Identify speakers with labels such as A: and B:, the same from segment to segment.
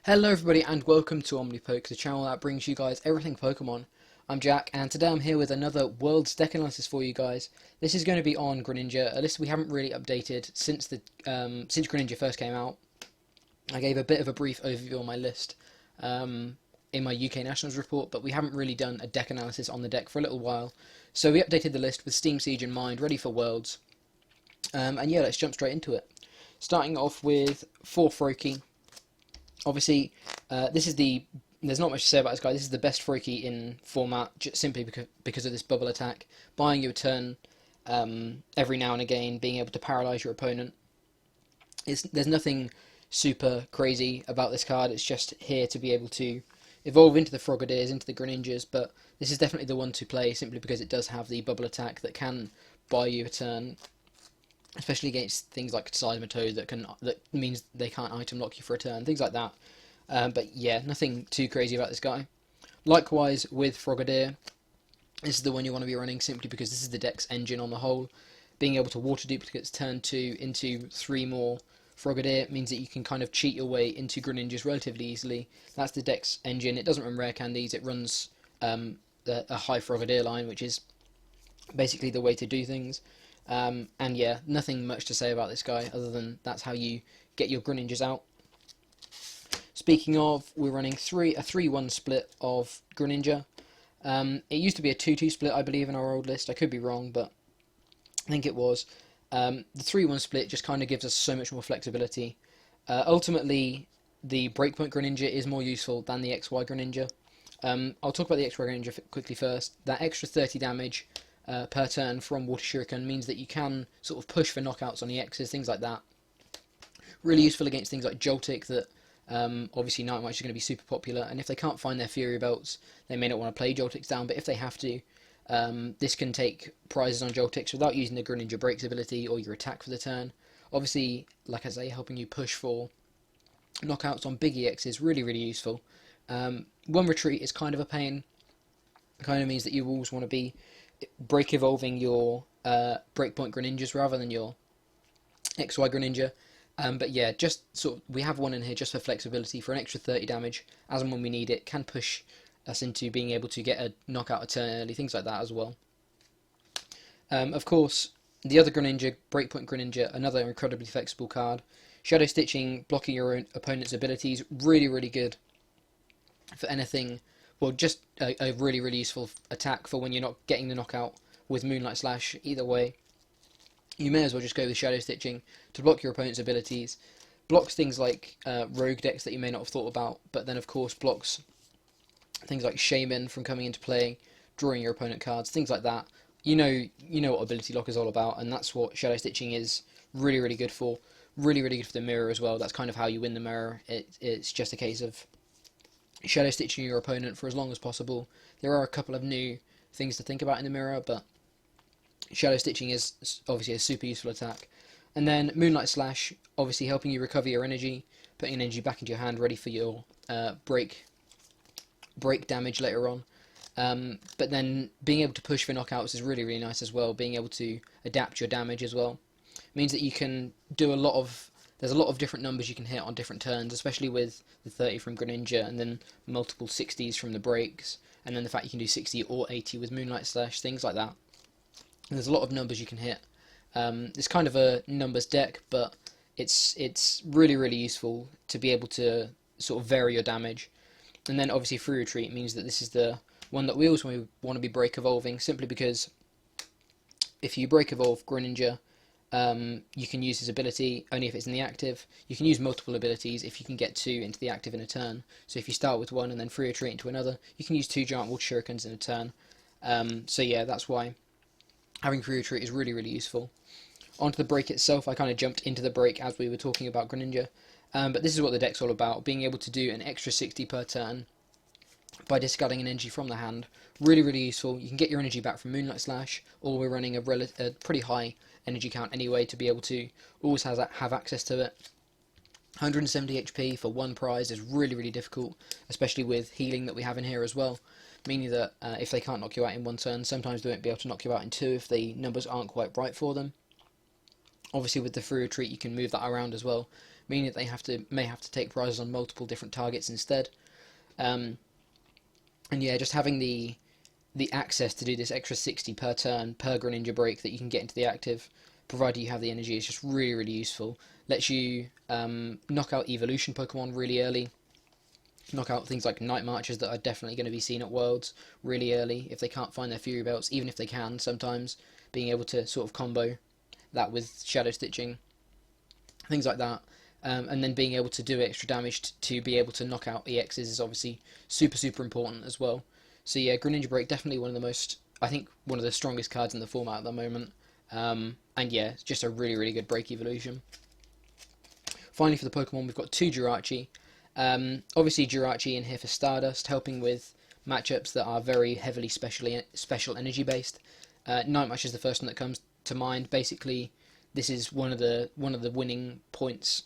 A: Hello everybody and welcome to Omnipoke, the channel that brings you guys everything Pokemon. I'm Jack and today I'm here with another World's Deck Analysis for you guys. This is going to be on Greninja, a list we haven't really updated since Greninja first came out. I gave a bit of a brief overview on my list in my UK Nationals report, but we haven't really done a deck analysis on the deck for a little while. So we updated the list with Steam Siege in mind, ready for Worlds. And yeah, let's jump straight into it. Starting off with 4 Froakie. Obviously, there's not much to say about this guy. This is the best Froakie in format, simply because of this bubble attack, buying you a turn every now and again, being able to paralyze your opponent. There's nothing super crazy about this card. It's just here to be able to evolve into the Frogadiers, into the Greninjas, but this is definitely the one to play simply because it does have the bubble attack that can buy you a turn, especially against things like Seismitoad that means they can't item lock you for a turn, things like that. But yeah, nothing too crazy about this guy. Likewise with Frogadier, this is the one you want to be running simply because this is the deck's engine on the whole. Being able to water duplicates turn 2 into 3 more Frogadier means that you can kind of cheat your way into Greninjas relatively easily. That's the deck's engine. It doesn't run rare candies, it runs a high Frogadier line, which is basically the way to do things. And yeah, nothing much to say about this guy other than that's how you get your Greninjas out. Speaking of, we're running a 3-1 split of Greninja. It used to be a 2-2 split, I believe, in our old list. I could be wrong, but I think it was. The 3-1 split just kind of gives us so much more flexibility. Ultimately, the Breakpoint Greninja is more useful than the XY Greninja. I'll talk about the XY Greninja quickly first. That extra 30 damage per turn from Water Shuriken means that you can sort of push for knockouts on the X's, things like that. Really useful against things like Joltik that obviously Night Mites are going to be super popular, and if they can't find their Fury Belts, they may not want to play Joltiks down, but if they have to, this can take prizes on Joltiks without using the Greninja Breaks ability or your attack for the turn. Obviously, like I say, helping you push for knockouts on big EX is really, really useful. One retreat is kind of a pain. It kind of means that you always want to be break evolving your Breakpoint Greninjas rather than your XY Greninja. But yeah, just sort of, we have one in here just for flexibility for an extra 30 damage as and when we need it. Can push us into being able to get a knockout a turn early, things like that as well. Of course, the other Greninja, Breakpoint Greninja, another incredibly flexible card. Shadow Stitching, blocking your own opponent's abilities, really, really good for anything. Well, just a really, really useful attack for when you're not getting the knockout with Moonlight Slash. Either way, you may as well just go with Shadow Stitching to block your opponent's abilities. Blocks things like rogue decks that you may not have thought about, but then of course blocks things like Shaman from coming into play, drawing your opponent cards, things like that. You know what Ability Lock is all about, and that's what Shadow Stitching is really, really good for. Really, really good for the mirror as well. That's kind of how you win the mirror. It's just a case of Shadow Stitching your opponent for as long as possible. There are a couple of new things to think about in the mirror, but Shadow Stitching is obviously a super useful attack. And then Moonlight Slash, obviously helping you recover your energy, putting energy back into your hand, ready for your break damage later on. But then being able to push for knockouts is really, really nice as well. Being able to adapt your damage as well means that you can do there's a lot of different numbers you can hit on different turns, especially with the 30 from Greninja and then multiple 60s from the breaks, and then the fact you can do 60 or 80 with Moonlight Slash, things like that. And there's a lot of numbers you can hit. It's kind of a numbers deck, but it's really, really useful to be able to sort of vary your damage. And then obviously Free Retreat means that this is the one that we also want to be break evolving, simply because if you break evolve Greninja, you can use his ability only if it's in the active. You can use multiple abilities if you can get 2 into the active in a turn. So if you start with one and then Free Retreat into another, you can use 2 Giant Water Shurikens in a turn. So yeah, that's why having Free Retreat is really, really useful. Onto the break itself, I kind of jumped into the break as we were talking about Greninja. But this is what the deck's all about, being able to do an extra 60 per turn by discarding an energy from the hand. Really, really useful. You can get your energy back from Moonlight Slash, or we're running a pretty high energy count anyway to be able to always have access to it. 170 HP for one prize is really, really difficult, especially with healing that we have in here as well. Meaning that if they can't knock you out in one turn, sometimes they won't be able to knock you out in 2 if the numbers aren't quite right for them. Obviously with the Free Retreat you can move that around as well, meaning that they may have to take prizes on multiple different targets instead. And yeah, just having the access to do this extra 60 per turn per Greninja break that you can get into the active, provided you have the energy, is just really useful. Lets you knock out evolution Pokemon really early, knock out things like Night Marches that are definitely going to be seen at Worlds really early if they can't find their Fury Belts, even if they can sometimes, being able to sort of combo that with Shadow Stitching, things like that. And then being able to do extra damage to be able to knock out EXs is obviously super important as well. So yeah, Greninja Break, definitely one of the most, I think, one of the strongest cards in the format at the moment. And yeah, it's just a really good break evolution. Finally, for the Pokemon, we've got 2 Jirachi. Obviously Jirachi in here for Stardust, helping with matchups that are very heavily special energy based. Night Match is the first one that comes to mind. Basically, this is one of the winning points,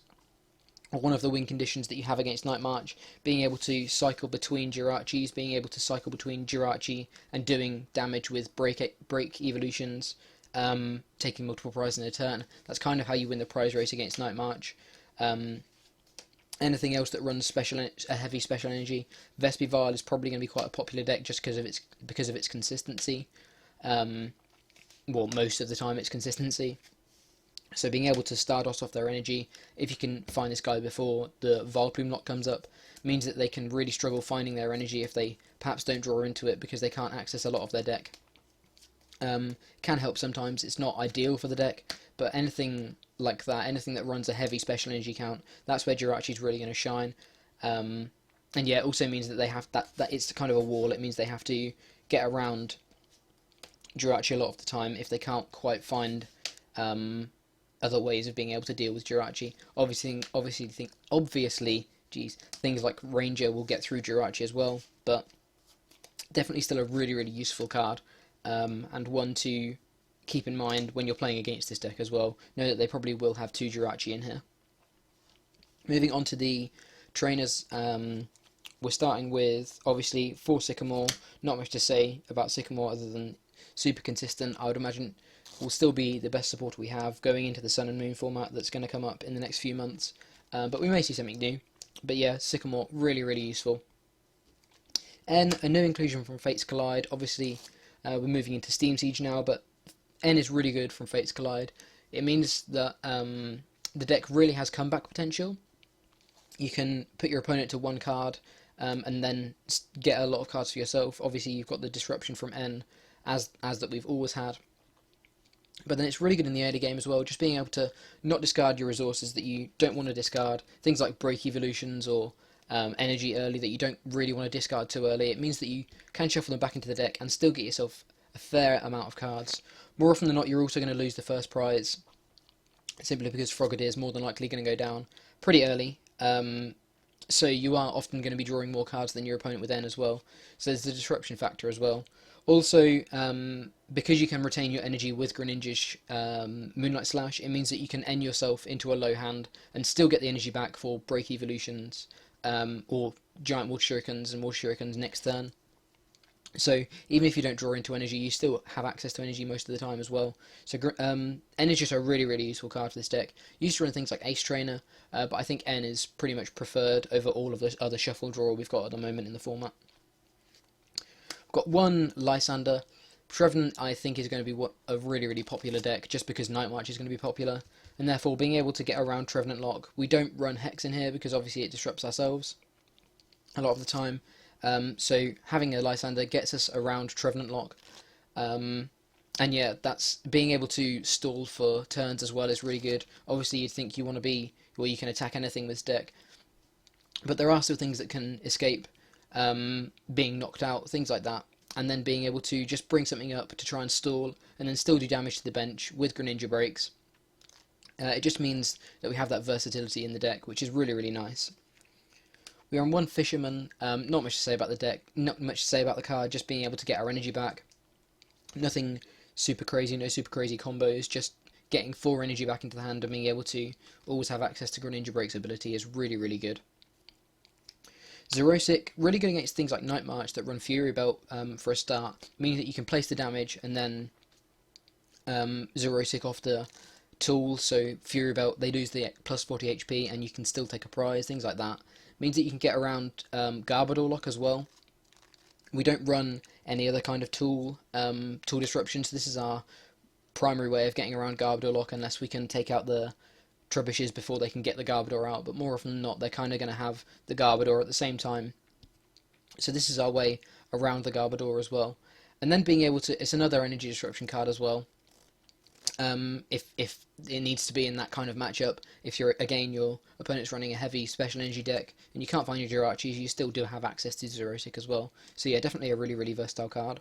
A: or one of the win conditions that you have against Night March, being able to cycle between Jirachis, being able to cycle between Jirachi and doing damage with break evolutions, taking multiple prizes in a turn. That's kind of how you win the prize race against Night March. Anything else that runs a heavy special energy, Vespival is probably going to be quite a popular deck just because of its consistency. Well, most of the time it's consistency. So being able to Stardust off their energy, if you can find this guy before the Vileplume lock comes up, means that they can really struggle finding their energy if they perhaps don't draw into it because they can't access a lot of their deck. Can help sometimes. It's not ideal for the deck, but anything like that, anything that runs a heavy special energy count, that's where Jirachi's really going to shine. And yeah, it also means that they have that it's kind of a wall. It means they have to get around Jirachi a lot of the time if they can't quite find other ways of being able to deal with Jirachi. Obviously, things like Ranger will get through Jirachi as well, but definitely still a really useful card, and one to keep in mind when you're playing against this deck as well. Know that they probably will have 2 Jirachi in here. Moving on to the trainers, we're starting with, obviously, 4 Sycamore. Not much to say about Sycamore other than super consistent. I would imagine will still be the best supporter we have going into the Sun and Moon format that's going to come up in the next few months. But we may see something new. But yeah, Sycamore, really useful. N, a new inclusion from Fates Collide. Obviously, we're moving into Steam Siege now, but N is really good from Fates Collide. It means that the deck really has comeback potential. You can put your opponent to 1 card and then get a lot of cards for yourself. Obviously, you've got the disruption from N, as that we've always had. But then it's really good in the early game as well, just being able to not discard your resources that you don't want to discard, things like break evolutions or energy early that you don't really want to discard too early. It means that you can shuffle them back into the deck and still get yourself a fair amount of cards. More often than not, you're also going to lose the first prize, simply because Frogadier is more than likely going to go down pretty early. So you are often going to be drawing more cards than your opponent with N as well. So there's the disruption factor as well. Also, because you can retain your energy with Greninja's Moonlight Slash, it means that you can end yourself into a low hand and still get the energy back for break evolutions, or giant water shurikens and water shurikens next turn. So even if you don't draw into energy, you still have access to energy most of the time as well. So N is just a really useful card for this deck. Used to run things like Ace Trainer, but I think N is pretty much preferred over all of the other shuffle draw we've got at the moment in the format. We've got 1 Lysander. Trevenant, I think, is going to be a really popular deck, just because Night March is going to be popular, and therefore being able to get around Trevenant Lock. We don't run Hex in here because obviously it disrupts ourselves a lot of the time. So having a Lysander gets us around Trevenant Lock, and yeah, that's being able to stall for turns as well is really good. Obviously, you'd think you want to be where you can attack anything with this deck, but there are still things that can escape being knocked out, things like that, and then being able to just bring something up to try and stall, and then still do damage to the bench with Greninja breaks. It just means that we have that versatility in the deck, which is really nice. We are on 1 Fisherman. Not much to say about the deck, not much to say about the card, just being able to get our energy back. Nothing super crazy, no super crazy combos, just getting 4 energy back into the hand and being able to always have access to Greninja Break's ability is really good. Xerosic, really good against things like Night March that run Fury Belt for a start, meaning that you can place the damage and then Xerosic off the tools, so Fury Belt, they lose the plus 40 HP and you can still take a prize, things like that. Means that you can get around Garbodor Lock as well. We don't run any other kind of tool disruption, so this is our primary way of getting around Garbodor Lock, unless we can take out the Trebushes before they can get the Garbodor out, but more often than not, they're kind of going to have the Garbodor at the same time. So this is our way around the Garbodor as well. And then being able to, it's another energy disruption card as well. If it needs to be in that kind of matchup, if your opponent's running a heavy special energy deck and you can't find your Jirachis, you still do have access to Zerosic as well. So yeah, definitely a really, really versatile card.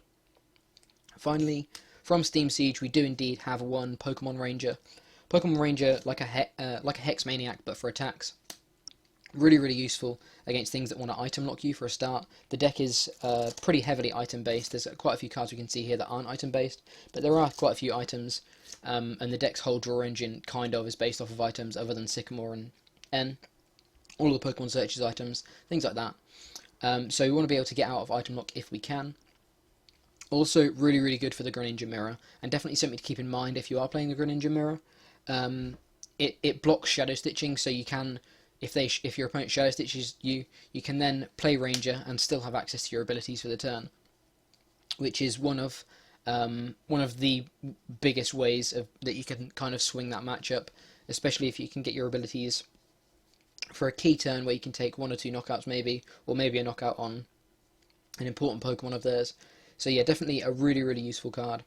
A: Finally, from Steam Siege, we do indeed have one Pokemon Ranger. Pokemon Ranger, like a Hex Maniac, but for attacks. Really, really useful against things that want to item lock you for a start. The deck is pretty heavily item based. There's quite a few cards we can see here that aren't item based, but there are quite a few items, and the deck's whole draw engine kind of is based off of items other than Sycamore and N. All the Pokemon Searches items, things like that. So we want to be able to get out of item lock if we can. Also, really, really good for the Greninja Mirror, and definitely something to keep in mind if you are playing the Greninja Mirror. It blocks Shadow Stitching, so you can, if your opponent Shadow Stitches you, you can then play Ranger and still have access to your abilities for the turn, which is one of the biggest ways that you can kind of swing that matchup, especially if you can get your abilities for a key turn where you can take 1 or 2 knockouts maybe, or maybe a knockout on an important Pokemon of theirs. So yeah, definitely a really, really useful card.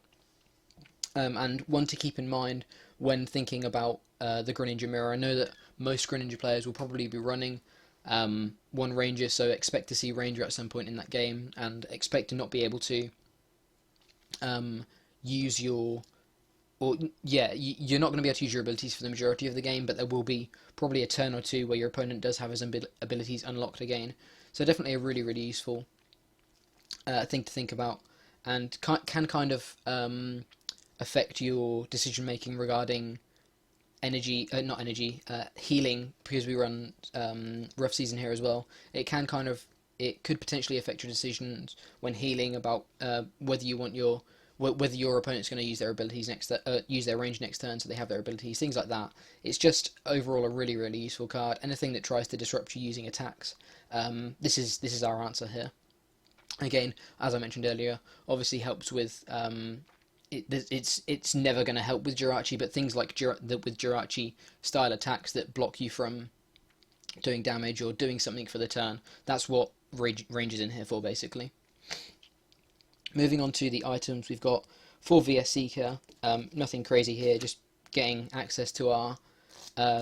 A: And one to keep in mind when thinking about the Greninja Mirror. I know that most Greninja players will probably be running one Ranger, so expect to see Ranger at some point in that game, and expect to not be able to use your... you're not going to be able to use your abilities for the majority of the game, but there will be probably a turn or two where your opponent does have his abilities unlocked again. So definitely a really, really useful thing to think about, and can kind of affect your decision making regarding healing, because we run Rough Season here as well. It could potentially affect your decisions when healing about whether your opponent's going to use their abilities use their range next turn, so they have their abilities, things like that. It's just overall a really, really useful card. Anything that tries to disrupt you using attacks, this is our answer here. Again, as I mentioned earlier, obviously helps with it's never going to help with Jirachi, but things like with Jirachi style attacks that block you from doing damage or doing something for the turn, that's what Range is in here for, basically. Moving on to the items, we've got 4 VS Seeker, nothing crazy here, just getting access to our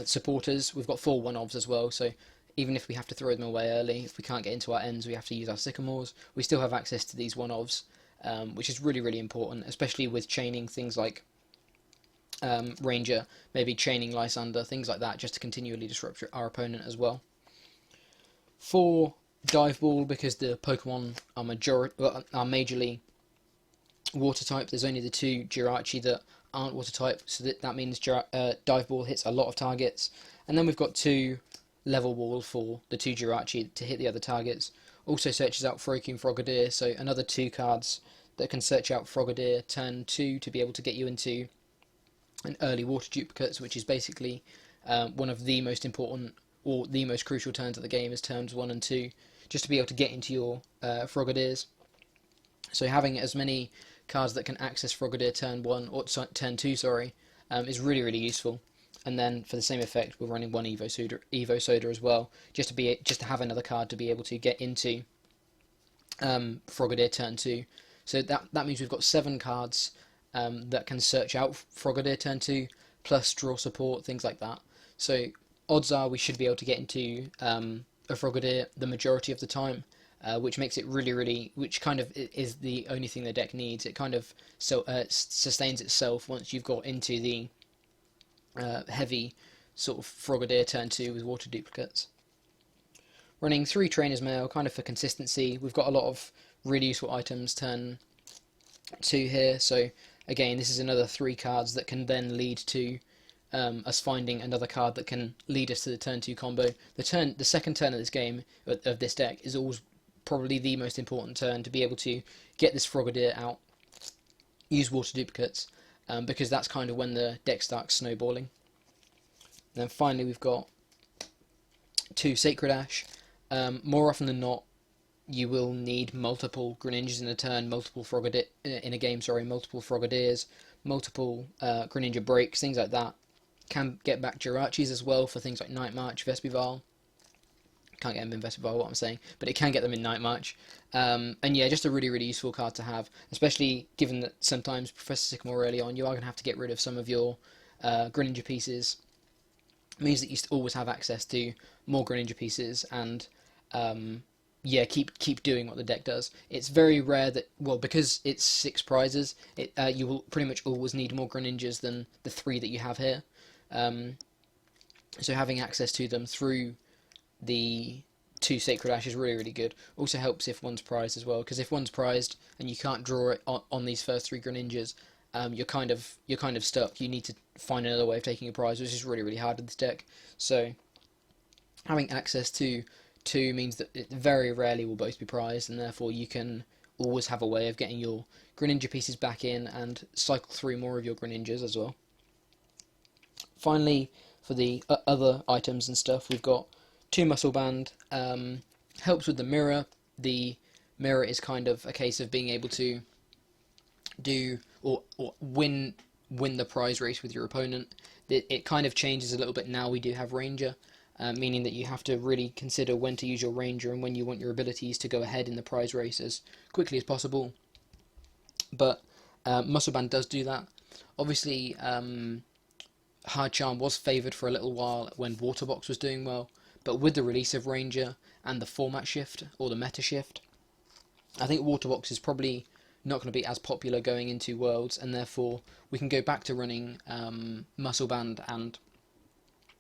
A: supporters. We've got 4 one-ofs as well, so even if we have to throw them away early, if we can't get into our ends, we have to use our Sycamores, we still have access to these one-ofs, which is really, really important, especially with chaining things like Ranger, maybe chaining Lysander, things like that, just to continually disrupt our opponent as well. 4 Dive Ball, because the Pokemon are majorly water type. There's only the 2 Jirachi that aren't water type, so that means Dive Ball hits a lot of targets. And then we've got 2 Level Ball for the 2 Jirachi to hit the other targets. Also searches out Froakie Frogadier, so another 2 cards that can search out Frogadier turn 2 to be able to get you into an early water duplicates, which is basically one of the most important or the most crucial turns of the game, is turns 1 and 2, just to be able to get into your Frogadiers. So having as many cards that can access Frogadier turn 1 or turn 2, is really, really useful. And then for the same effect, we're running 1 Evo Soda as well, just to have another card to be able to get into Frogadier turn 2. So that means we've got 7 cards that can search out Frogadier turn 2, plus draw support, things like that. So odds are we should be able to get into a Frogadier the majority of the time, which makes it really, really, which kind of is the only thing the deck needs. It kind of sustains itself once you've got into the heavy sort of Frogadier turn 2 with water duplicates. Running 3 Trainer's Mail, kind of for consistency. We've got a lot of really useful items turn 2 here, so again, this is another 3 cards that can then lead to us finding another card that can lead us to the turn 2 combo. The second turn of this game, of this deck, is always probably the most important turn to be able to get this Frogadier out, use water duplicates, because that's kind of when the deck starts snowballing. And then finally we've got 2 Sacred Ash. More often than not, you will need multiple Greninjas in a turn, multiple in a game, multiple Frogadiers, multiple Greninja breaks, things like that. Can get back Jirachis as well for things like Night March, Vespival. Can't get them in Vespival, what I'm saying, but it can get them in Night March. And yeah, just a really, really useful card to have, especially given that sometimes Professor Sycamore early on, you are going to have to get rid of some of your Greninja pieces. It means that you always have access to more Greninja pieces, and yeah, keep doing what the deck does. It's very rare that, well, because it's 6 prizes, you will pretty much always need more Greninjas than the 3 that you have here. So having access to them through the 2 Sacred Ash is really, really good. Also helps if one's prized as well, because if one's prized and you can't draw it on these first 3 Greninjas, you're kind of stuck. You need to find another way of taking a prize, which is really, really hard with this deck. So having access to 2 means that it very rarely will both be prized, and therefore you can always have a way of getting your Greninja pieces back in and cycle through more of your Greninjas as well. Finally, for the other items and stuff, we've got 2 Muscle Band. Helps with the mirror. The mirror is kind of a case of being able to do or win the prize race with your opponent. It kind of changes a little bit now we do have Ranger, meaning that you have to really consider when to use your Ranger and when you want your abilities to go ahead in the prize race as quickly as possible. But Muscle Band does do that. Obviously, Hard Charm was favoured for a little while when Water Box was doing well, but with the release of Ranger and the format shift, or the meta shift, I think Water Box is probably not going to be as popular going into Worlds, and therefore we can go back to running Muscle Band and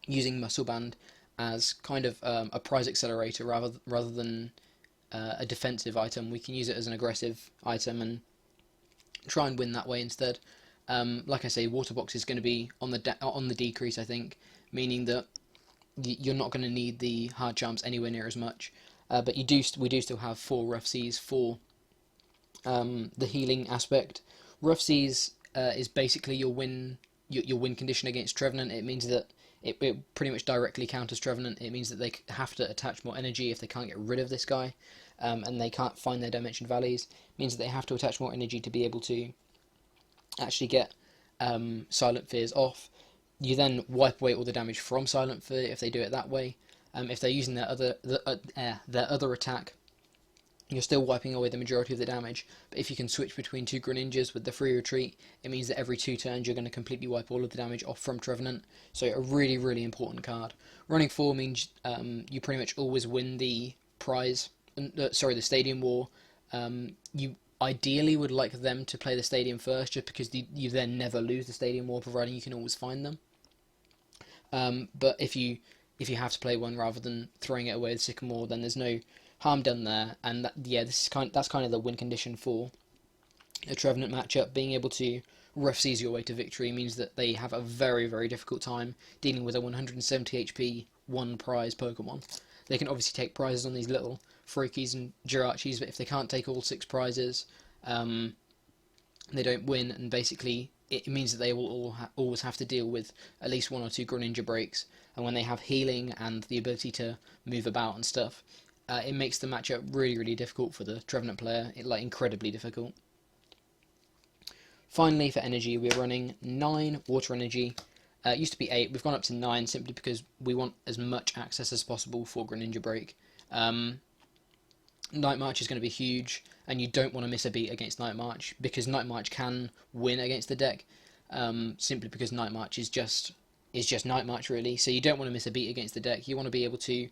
A: using Muscle Band as kind of a prize accelerator rather than a defensive item. We can use it as an aggressive item and try and win that way instead. Like I say, Water Box is going to be on the decrease, I think, meaning that you're not going to need the Hard Charms anywhere near as much. But we do still have 4 Rough Seas for the healing aspect. Rough Seas is basically your win condition against Trevenant. It means that it pretty much directly counters Trevenant. It means that they have to attach more energy if they can't get rid of this guy, and they can't find their Dimension Valleys. It means that they have to attach more energy to be able to actually get Silent Fears off. You then wipe away all the damage from Silent Fear if they do it that way. If they're using their other attack, you're still wiping away the majority of the damage. But if you can switch between 2 Greninjas with the free retreat, it means that every 2 turns you're going to completely wipe all of the damage off from Trevenant. So a really, really important card. Running 4 means you pretty much always win the prize. The Stadium War. You ideally would like them to play the Stadium first, just because you then never lose the Stadium War, providing you can always find them. But if you have to play one rather than throwing it away with Sycamore, then there's no harm done there. And that's kind of the win condition for a Trevenant matchup. Being able to Rough Seas your way to victory means that they have a very, very difficult time dealing with a 170 HP 1 prize Pokemon. They can obviously take prizes on these little Freakies and Jirachis, but if they can't take all 6 prizes, they don't win, and basically it means that they will always have to deal with at least 1 or 2 Greninja breaks. And when they have healing and the ability to move about and stuff, it makes the matchup really, really difficult for the Trevenant player, incredibly difficult. Finally, for energy, we're running 9 Water Energy. It used to be 8, we've gone up to 9 simply because we want as much access as possible for Greninja Break. Night March is going to be huge, and you don't want to miss a beat against Night March, because Night March can win against the deck, simply because Night March is just Night March, really. So you don't want to miss a beat against the deck. You want to be able to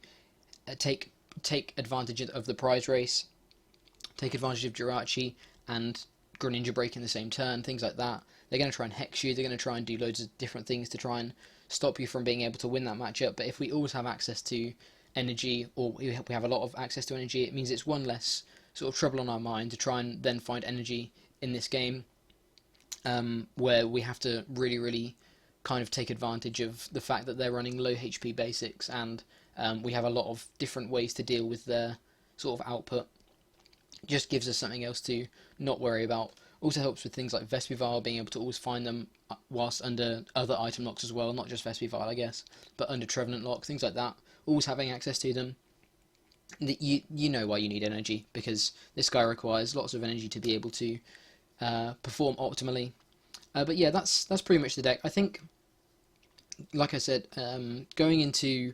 A: take advantage of the prize race, take advantage of Jirachi and Greninja Break in the same turn, things like that. They're going to try and hex you, they're going to try and do loads of different things to try and stop you from being able to win that matchup. But if we always have access to energy, or we have a lot of access to energy, it means it's one less sort of trouble on our mind to try and then find energy in this game, where we have to really, really kind of take advantage of the fact that they're running low HP basics, and we have a lot of different ways to deal with their sort of output. It just gives us something else to not worry about. Also helps with things like Vespivile, being able to always find them whilst under other item locks as well, not just Vespivile, I guess, but under Trevenant lock, things like that. Always having access to them. You know why you need energy, because this guy requires lots of energy to be able to perform optimally. But yeah, that's pretty much the deck. I think, like I said, going into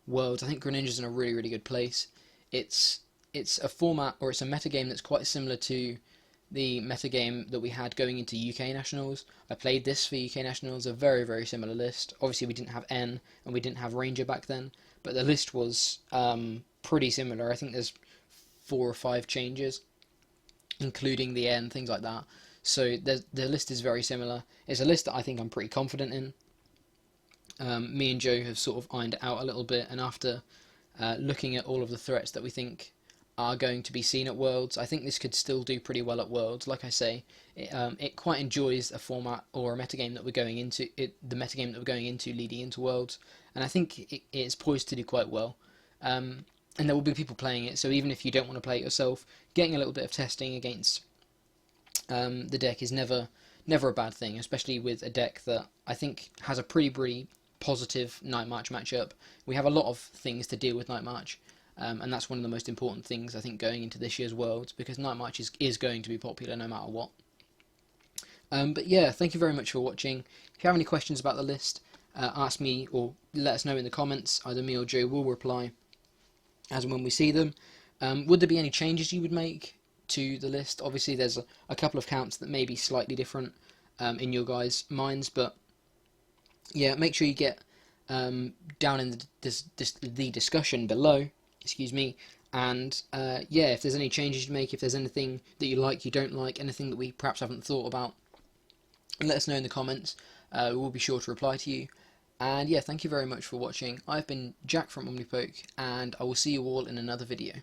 A: Worlds, I think Greninja's in a really, really good place. It's a format, or it's a metagame that's quite similar to the metagame that we had going into UK Nationals. I played this for UK Nationals, a very, very similar list. Obviously we didn't have N, and we didn't have Ranger back then, but the list was pretty similar. I think there's 4 or 5 changes, including the N, things like that. So the list is very similar. It's a list that I think I'm pretty confident in. Me and Joe have sort of ironed it out a little bit, and after looking at all of the threats that we think are going to be seen at Worlds, I think this could still do pretty well at Worlds. Like I say, it quite enjoys a format or a metagame that we're going into, the metagame that we're going into leading into Worlds, and I think it's poised to do quite well. And there will be people playing it, so even if you don't want to play it yourself, getting a little bit of testing against the deck is never a bad thing, especially with a deck that I think has a pretty positive Night March matchup. We have a lot of things to deal with Night March, and that's one of the most important things I think going into this year's Worlds, because Night March is going to be popular no matter what. But yeah, thank you very much for watching. If you have any questions about the list, ask me or let us know in the comments. Either me or Joe will reply as and when we see them. Would there be any changes you would make to the list? Obviously there's a couple of counts that may be slightly different in your guys' minds, but yeah, make sure you get down in the discussion below, excuse me, and yeah, if there's any changes you make, if there's anything that you like, you don't like, anything that we perhaps haven't thought about, let us know in the comments. We'll be sure to reply to you. And yeah, thank you very much for watching. I've been Jack from Omnipoke, and I will see you all in another video.